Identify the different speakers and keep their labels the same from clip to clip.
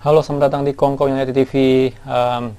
Speaker 1: Halo, selamat datang di Kongko United TV.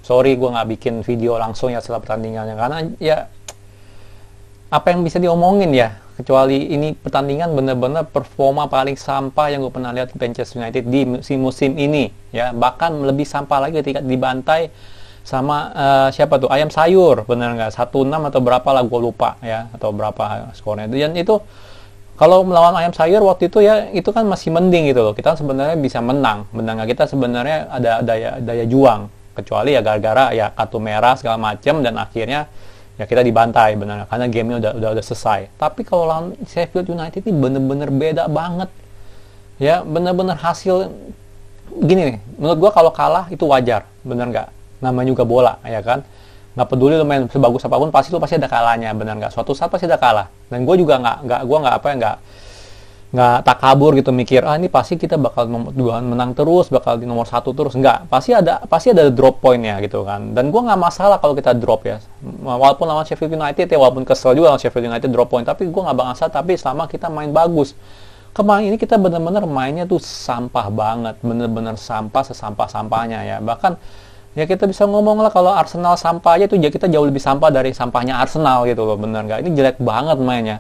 Speaker 1: Sorry, gue nggak bikin video langsung ya setelah pertandingannya, karena ya apa yang bisa diomongin ya, kecuali ini pertandingan bener-bener performa paling sampah yang gue pernah lihat Manchester United di musim ini ya, bahkan lebih sampah lagi ketika dibantai sama siapa tuh, ayam sayur, bener nggak, 1-6 atau berapa lah, gue lupa ya, atau berapa skornya. Dan itu kalau melawan ayam sayur waktu itu ya, itu kan masih mending gitu loh, kita sebenarnya bisa menang nggak, kita sebenarnya ada daya juang, kecuali ya gara-gara ya kartu merah segala macam dan akhirnya ya kita dibantai, benar, karena gamenya udah selesai. Tapi kalau lawan Sheffield United ini bener-bener beda banget ya, bener-bener hasil gini nih, menurut gua kalau kalah itu wajar, bener nggak, namanya juga bola ya kan, nggak peduli lo main sebagus apapun, pasti ada kalahnya, benar nggak, suatu saat pasti ada kalah. Dan gue juga nggak tak kabur gitu mikir ini pasti kita bakal menang terus, bakal di nomor 1 terus, nggak, pasti ada drop pointnya gitu kan. Dan gue nggak masalah kalau kita drop ya, walaupun lawan Sheffield United ya, walaupun kesel juga lawan Sheffield United drop point, tapi gue nggak masalah, tapi selama kita main bagus. Kemarin ini kita bener-bener mainnya tuh sampah banget, bener-bener sampah, sesampah-sampahnya ya. Bahkan ya kita bisa ngomong lah, kalau Arsenal sampah aja tuh ya, kita jauh lebih sampah dari sampahnya Arsenal gitu loh, bener nggak? Ini jelek banget mainnya.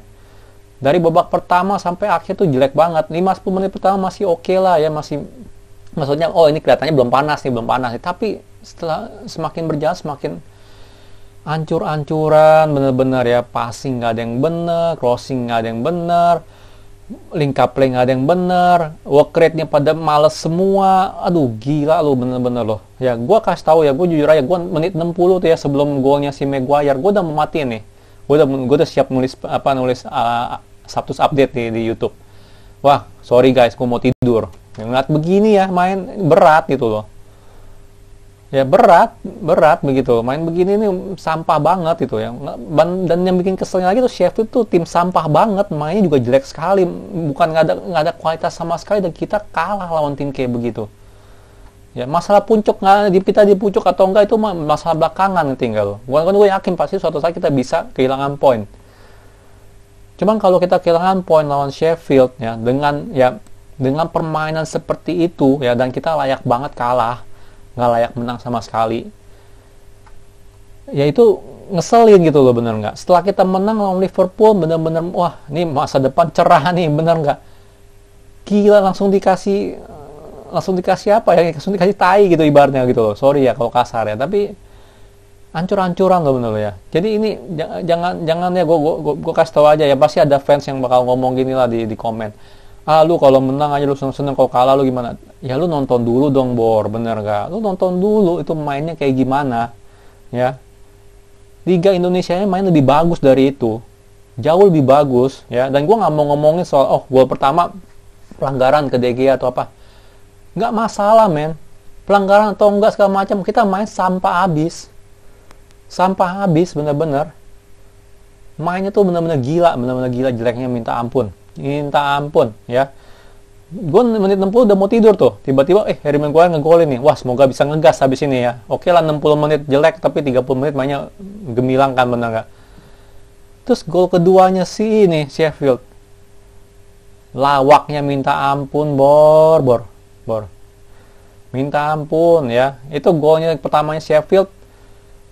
Speaker 1: Dari babak pertama sampai akhir tuh jelek banget. 5-10 menit pertama masih oke lah ya, masih, maksudnya oh ini kelihatannya belum panas nih. Tapi setelah semakin berjalan semakin ancur-ancuran, bener-bener ya, passing nggak ada yang bener, crossing nggak ada yang bener, link up play nggak ada yang bener, work rate-nya pada males semua. Aduh gila lo, bener-bener loh ya. Gue kasih tahu ya, gue jujur aja, gue menit 60 tuh ya, sebelum golnya si Maguire, gue udah mau matiin nih, gue udah siap nulis status update di YouTube. Wah sorry guys, gue mau tidur ngeliat begini ya, main berat gitu loh ya, berat begitu, main begini nih sampah banget gitu ya. Dan yang bikin keselnya lagi tuh, Sheffield tuh tim sampah banget, mainnya juga jelek sekali, bukan nggak ada kualitas sama sekali, dan kita kalah lawan tim kayak begitu ya. Masalah puncuk, kita di puncuk atau enggak itu masalah belakangan tinggal. Gue yakin pasti suatu saat kita bisa kehilangan poin. Cuman kalau kita kehilangan poin lawan Sheffield ya, dengan permainan seperti itu ya, dan kita layak banget kalah, nggak layak menang sama sekali ya, itu ngeselin gitu loh, bener nggak. Setelah kita menang lawan Liverpool, bener-bener wah ini masa depan cerah nih, bener nggak, gila, langsung dikasih apa ya, langsung dikasih tai gitu ibaratnya gitu loh, sorry ya kalau kasar ya, tapi ancur-ancuran loh, bener loh ya. Jadi ini jangan ya, gue kasih tau aja ya, pasti ada fans yang bakal ngomong gini lah di komen, lu kalau menang aja lu seneng-seneng, kalau kalah lu gimana? Ya lu nonton dulu dong Bor, bener gak? Lu nonton dulu itu mainnya kayak gimana ya. Liga Indonesia nya main lebih bagus dari itu, jauh lebih bagus ya. Dan gue gak mau ngomongin soal gol pertama pelanggaran ke De Gea atau apa, gak masalah men, pelanggaran atau enggak segala macam, kita main sampah habis, bener-bener mainnya tuh bener-bener gila, jeleknya minta ampun ya. Gue menit 60 udah mau tidur tuh, tiba-tiba Harry Maguire ngegolin nih. Wah semoga bisa ngegas habis ini ya. Oke lah 60 menit jelek, tapi 30 menit mainnya gemilang kan, bener gak? Terus gol keduanya si ini Sheffield, lawaknya minta ampun, bor minta ampun ya. Itu golnya pertamanya Sheffield,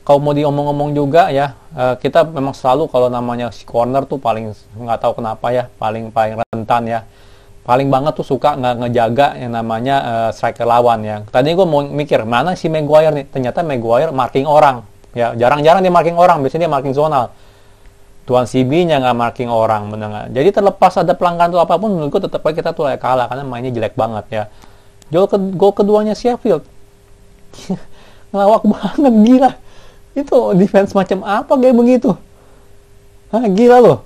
Speaker 1: kalau mau diomong-omong juga ya, kita memang selalu kalau namanya si corner tuh paling, nggak tahu kenapa ya, paling rentan ya, paling banget tuh suka nggak ngejaga yang namanya striker lawan ya. Tadi gue mau mikir mana si Maguire nih, ternyata Maguire marking orang ya, jarang-jarang dia marking orang, biasanya dia marking zonal. Tuan CB nya nggak marking orang, bener nggak? Jadi terlepas ada pelanggaran tuh apapun, menurut gue tetap aja kita tuh kalah karena mainnya jelek banget ya. Gol keduanya Sheffield ngelawak banget, gila. Itu defense macam apa kayak begitu? Gila loh.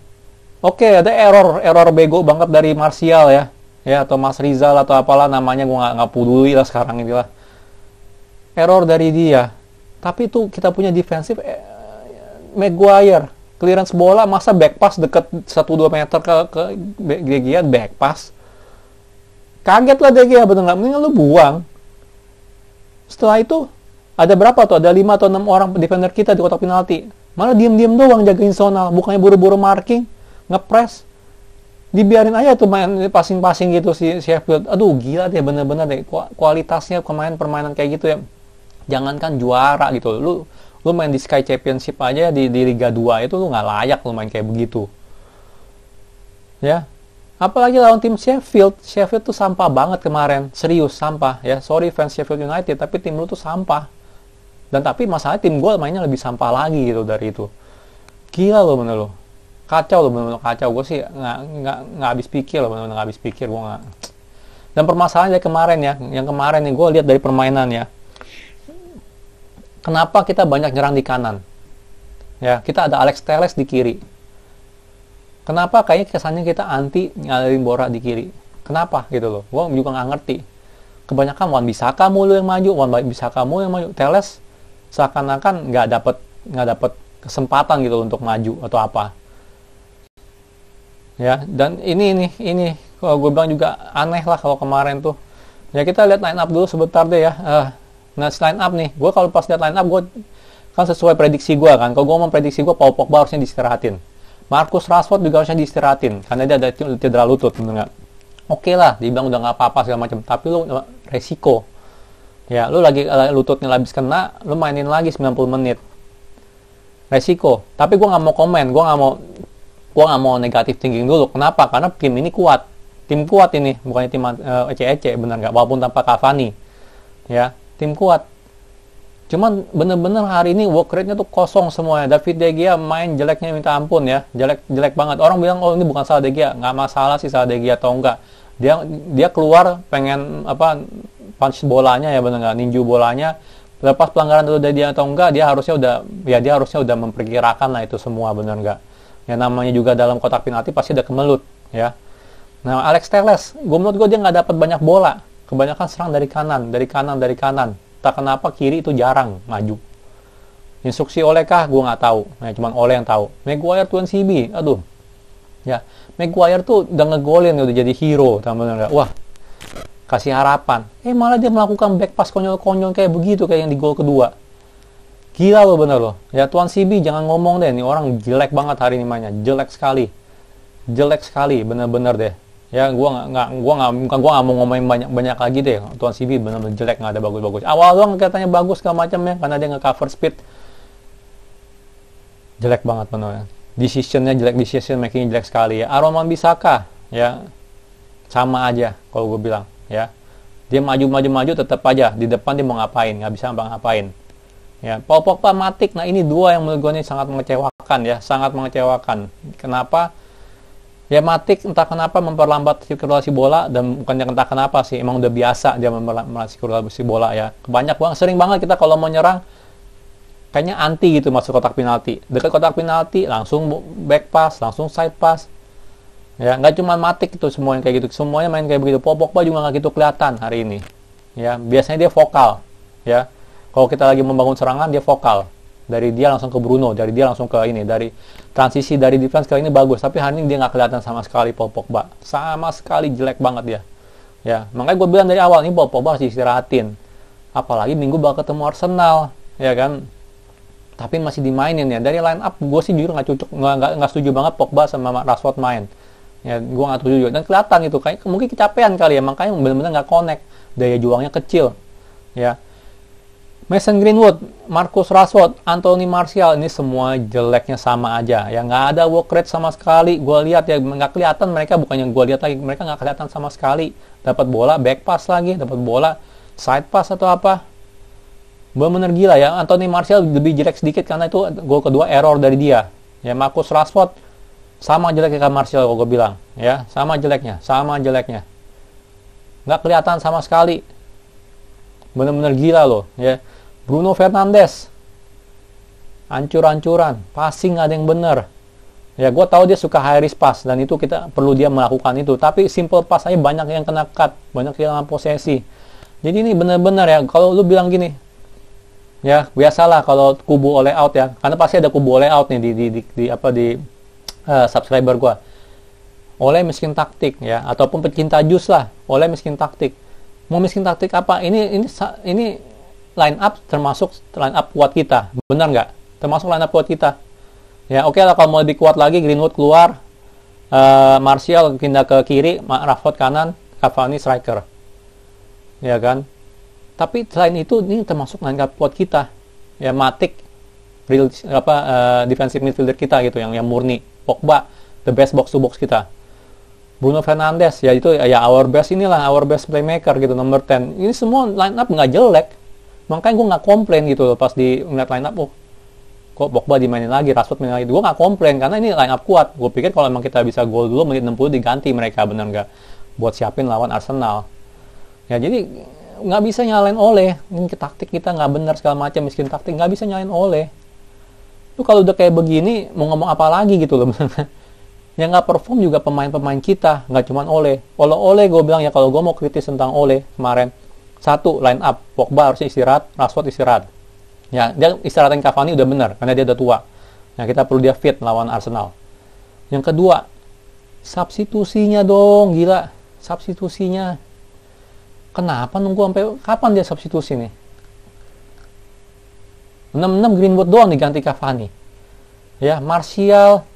Speaker 1: Oke, ada error bego banget dari Martial ya, atau Mas Rizal atau apalah namanya, gue nggak peduli lah sekarang ini lah. Error dari dia. Tapi itu kita punya defensif, Maguire clearance bola, masa back pass deket 1-2 meter ke De Gea, back pass. Kaget lah De Gea, bener nggak? Mendingan lu buang. Setelah itu ada berapa tuh? Ada 5 atau 6 orang defender kita di kotak penalti. Malah diem-diem doang jagain zonal, bukannya buru-buru marking, ngepres. dibiarin aja tuh main passing-passing gitu si Sheffield. Aduh gila deh, bener-bener deh kualitasnya permainan kayak gitu ya. Jangankan juara gitu, lu main di Sky Championship aja di Liga 2 itu lu nggak layak lu main kayak begitu. Ya, apalagi lawan tim Sheffield. Sheffield tuh sampah banget kemarin, serius sampah ya. Sorry fans Sheffield United, tapi tim lu tuh sampah. Dan tapi masalahnya tim gue mainnya lebih sampah lagi gitu dari itu. Gila lo bener lo. Kacau lo, bener-bener kacau. Gue sih nggak habis pikir lo, bener-bener nggak habis pikir gue nggak. Dan permasalahan dari kemarin ya, yang kemarin nih gue lihat dari permainan ya. Kenapa kita banyak nyerang di kanan? Ya, kita ada Alex Telles di kiri. Kenapa kayaknya kesannya kita anti ngalirin bola di kiri? Kenapa gitu loh? Gue juga nggak ngerti. Kebanyakan Wan Bissaka mulu yang maju, Telles seakan-akan nggak dapet kesempatan gitu untuk maju atau apa. Ya, dan ini kalau gue bilang juga aneh lah kalau kemarin tuh. Ya kita lihat line up dulu sebentar deh ya. Nah, line up nih, gue kalau pas lihat line up gue kan sesuai prediksi gue kan. Kalau gue memprediksi gue Paul Pogba harusnya diistirahatin. Marcus Rashford juga harusnya diistirahatin karena dia ada cedera lutut, bener nggak? Oke lah, dibilang udah nggak apa-apa segala macam, tapi lu resiko. Ya, lu lagi lututnya habis kena, lu mainin lagi 90 menit. Resiko. Tapi gue nggak mau komen, gue nggak mau negatif thinking dulu. Kenapa? Karena tim ini kuat. Tim kuat ini, bukannya tim ece-ece, bener nggak? Walaupun tanpa Cavani. Ya, tim kuat. Cuman bener-bener hari ini work rate-nya tuh kosong semuanya. David De Gea main jeleknya minta ampun ya. Jelek banget. Orang bilang, oh ini bukan salah De Gea. Nggak masalah sih salah De Gea atau enggak. Dia keluar pengen punch bolanya ya, bener nggak? Ninju bolanya. Lepas pelanggaran itu dia atau enggak, dia harusnya udah memperkirakan lah itu semua, bener nggak? Ya namanya juga dalam kotak penalti pasti udah kemelut ya. Nah, Alex Telles, menurut gue dia nggak dapat banyak bola. Kebanyakan serang dari kanan. Tak kenapa kiri itu jarang maju. Instruksi Ole kah? Gue nggak tahu. Nah, cuman Ole yang tahu. Maguire tuan CB, aduh. Ya, Maguire tuh udah ngegolin, udah jadi hero, teman-teman. Wah, kasih harapan. Malah dia melakukan back pass konyol-konyol kayak begitu kayak yang di gol kedua. Gila lo, bener lo. Ya tuan CB jangan ngomong deh, nih orang jelek banget hari ini mainnya, jelek sekali, bener-bener deh. Ya gua nggak mau ngomongin banyak lagi deh. Tuan CB bener-bener jelek, nggak ada bagus-bagus. Awal doang katanya bagus segala macam ya, karena dia nge-cover speed. Jelek banget bener. Decision making jelek sekali ya. Aaron Wan Bissaka ya sama aja kalau gue bilang ya. Dia maju tetap aja di depan dia mau ngapain, nggak bisa ngapain. Ya, Paul Pogba, Matic, nah ini dua yang menurut gue ini sangat mengecewakan ya, sangat mengecewakan. Kenapa? Ya Matic entah kenapa memperlambat sirkulasi bola, dan bukannya entah kenapa sih, emang udah biasa dia memperlambat sirkulasi bola ya. Sering banget kita kalau mau nyerang kayaknya anti gitu masuk kotak penalti. Dekat kotak penalti langsung back pass, langsung side pass. Ya, nggak cuma Matic itu semua yang kayak gitu, semuanya main kayak begitu. Paul Pogba juga nggak gitu kelihatan hari ini. Ya, biasanya dia vokal. Ya, kalau kita lagi membangun serangan dia vokal. Dari dia langsung ke Bruno, dari dia langsung ke ini, dari transisi dari defense ke ini bagus, tapi hari ini dia nggak kelihatan sama sekali Paul Pogba. Sama sekali jelek banget dia. Ya, makanya gue bilang dari awal ini Paul Pogba harus istirahatin. Apalagi minggu bakal ketemu Arsenal, ya kan? Tapi masih dimainin ya. Dari line up gue sih jujur nggak setuju banget Pogba sama Rashford main. Ya, gue nggak setuju. Dan kelihatan itu kayak mungkin kecapean kali ya, makanya benar-benar nggak connect. Daya juangnya kecil. Ya. Mason Greenwood, Marcus Rashford, Anthony Martial, ini semua jeleknya sama aja. Ya nggak ada work rate sama sekali. Gue lihat ya nggak kelihatan mereka, bukannya gue lihat lagi, mereka nggak kelihatan sama sekali. Dapat bola back pass lagi, dapat bola side pass atau apa. Bener-bener gila ya. Anthony Martial lebih jelek sedikit karena itu gol kedua error dari dia. Ya Marcus Rashford sama jeleknya kayak Martial gue bilang. Ya sama jeleknya. Nggak kelihatan sama sekali. Bener-bener gila loh. Ya. Bruno Fernandes hancur-hancuran, passing nggak ada yang bener. Ya gue tahu dia suka high risk pass dan itu kita perlu dia melakukan itu. Tapi simple pass aja banyak yang kena cut, banyak kehilangan posesi. Jadi ini bener-bener ya. Kalau lu bilang gini, ya biasalah kalau kubu oleh out ya, karena pasti ada kubu oleh out nih di subscriber gue. Oleh miskin taktik ya, ataupun pecinta jus lah. Oleh miskin taktik. Mau miskin taktik apa? Ini line up termasuk line up kuat kita, benar nggak? Termasuk line up kuat kita. Ya oke lah, kalau mau lebih kuat lagi Greenwood keluar, Martial pindah ke kiri, Rashford kanan, Cavani striker, ya kan. Tapi selain itu ini termasuk line up kuat kita, ya. Matic real defensive midfielder kita gitu, yang murni. Pogba the best box to box kita. Bruno Fernandes ya itu ya our best playmaker gitu, nomor 10. Ini semua line up nggak jelek, makanya gue nggak komplain gitu loh pas di ngeliat line up. Kok Pogba dimainin lagi, Rashford mainin lagi. Gue nggak komplain, karena ini line up kuat. Gue pikir kalau emang kita bisa gol dulu, menit 60 diganti mereka, bener nggak? Buat siapin lawan Arsenal. Ya, jadi nggak bisa nyalain Ole. Ini taktik kita nggak benar, segala macam, miskin taktik. Nggak bisa nyalain Ole. Lu kalau udah kayak begini, mau ngomong apa lagi gitu loh. Yang nggak perform juga pemain-pemain kita, nggak cuma Ole. Kalau Ole, gue bilang ya, kalau gue mau kritis tentang Ole kemarin, satu, line up. Pogba harusnya istirahat, Rashford istirahat. Ya, dia istirahatin Cavani udah benar, karena dia udah tua. Nah, kita perlu dia fit lawan Arsenal. Yang kedua, substitusinya dong, gila. Substitusinya. Kenapa nunggu sampai kapan dia substitusi nih? 6-6 Greenwood doang diganti Cavani. Ya, Martial,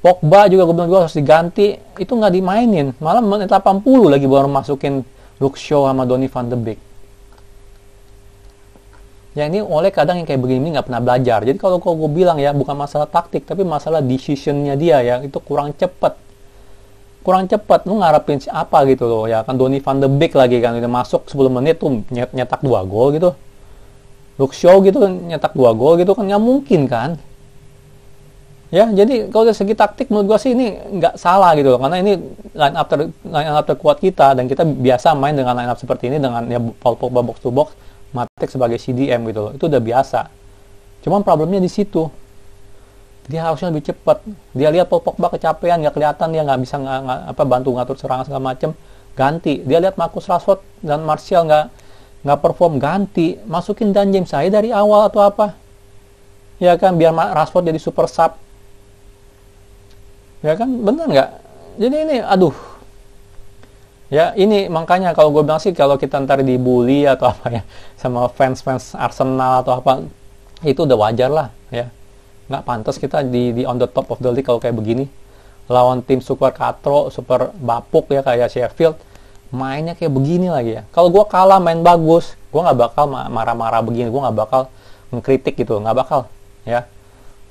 Speaker 1: Pogba juga gue bilang juga harus diganti. Itu nggak dimainin. Malah menit 80 lagi baru masukin Luke Shaw sama Donny van de Beek. Ya, ini Ole kadang yang kayak begini nggak pernah belajar. Jadi kalau gue bilang ya, bukan masalah taktik, tapi masalah decisionnya dia ya, itu kurang cepat. Kurang cepat, lu ngarepin apa gitu loh. Ya kan Donny van de Beek lagi kan, udah masuk 10 menit tuh nyetak 2 gol gitu. Luke Shaw gitu kan nyetak 2 gol gitu kan, nggak mungkin kan. Ya, jadi kalau dari segi taktik menurut gue sih ini nggak salah gitu loh. Karena ini line up terkuat kita, dan kita biasa main dengan line up seperti ini, dengan ya Paul Pogba box to box, Matic sebagai CDM gitu loh. Itu udah biasa. Cuman problemnya di situ. Dia harusnya lebih cepat. Dia lihat Paul Pogba kecapean, nggak kelihatan, dia nggak bisa bantu ngatur serangan segala macem, ganti. Dia lihat Marcus Rashford dan Martial nggak perform, ganti. Masukin Dan James saya dari awal atau apa. Ya kan, biar Rashford jadi super sub. Ya kan, bener nggak? Jadi ini, aduh. Ya, ini makanya kalau gue bilang sih, kalau kita ntar dibully atau apa ya sama fans Arsenal atau apa, itu udah wajar lah ya. Nggak pantas kita di on the top of the league kalau kayak begini. Lawan tim super katro, super bapuk ya kayak Sheffield, mainnya kayak begini lagi ya. Kalau gue kalah main bagus, gue nggak bakal marah-marah begini, gue nggak bakal ngkritik gitu, nggak bakal ya.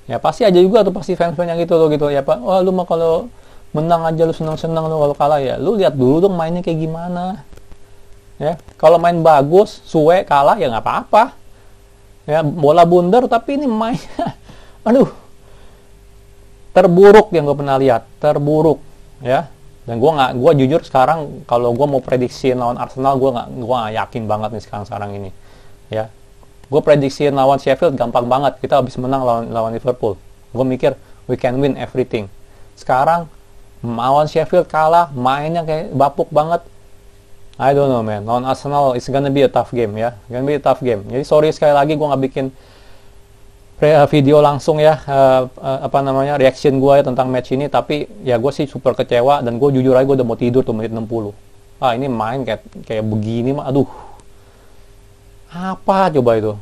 Speaker 1: Ya pasti aja juga tuh, pasti fans-fans yang gitu loh gitu ya Pak. Wah, lu mah kalau menang aja lu senang-senang, lu kalau kalah ya lu lihat dulu dong mainnya kayak gimana ya. Kalau main bagus, suwe kalah ya nggak apa-apa ya, bola bundar, tapi ini mainnya aduh, terburuk yang gue pernah lihat, terburuk ya. Dan gue jujur sekarang kalau gue mau prediksi lawan Arsenal, gue nggak yakin banget nih sekarang ini ya. Gue prediksi lawan Sheffield gampang banget, kita habis menang lawan Liverpool, gue mikir we can win everything. Sekarang lawan Sheffield kalah, mainnya kayak bapuk banget. I don't know man, lawan Arsenal it's gonna be a tough game ya, gonna be a tough game. Jadi sorry sekali lagi gue nggak bikin video langsung ya, reaction gue ya tentang match ini. Tapi ya gue sih super kecewa, dan gue jujur aja gue udah mau tidur tuh menit 60. Ini main kayak begini mah, aduh, apa coba itu.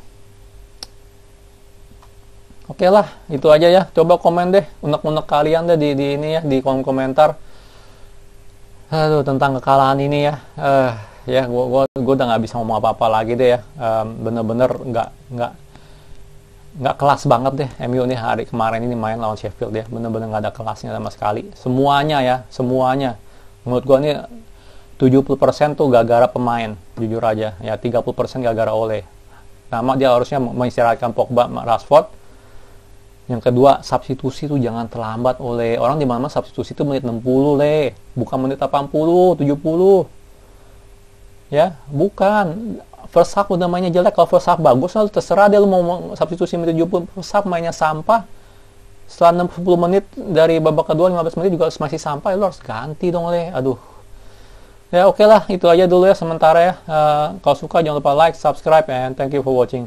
Speaker 1: Oke lah, itu aja ya. Coba komen deh, unek-unek kalian deh di ini ya, di kolom komentar. Aduh, tentang kekalahan ini ya. Ya, gue udah nggak bisa ngomong apa-apa lagi deh ya. Bener-bener nggak kelas banget deh MU nih hari kemarin ini main lawan Sheffield ya. Bener-bener nggak ada kelasnya sama sekali. Semuanya ya, semuanya. Menurut gue nih 70% tuh gara-gara pemain, jujur aja. Ya 30% gara-gara Ole. Nama dia harusnya mengistirahatkan Pogba, Rashford. Yang kedua, substitusi tuh jangan terlambat oleh orang, di mana substitusi itu menit 60 le, bukan menit 80, 70. Ya, bukan. First half udah mainnya jelek, kalau first half bagus, lalu terserah dia lu mau substitusi menit 70, first half mainnya sampah. Setelah 60 menit dari babak kedua 15 menit juga masih sampah, lu harus ganti dong le. Aduh. Ya oke lah, itu aja dulu ya sementara ya. Kalau suka jangan lupa like, subscribe, and thank you for watching.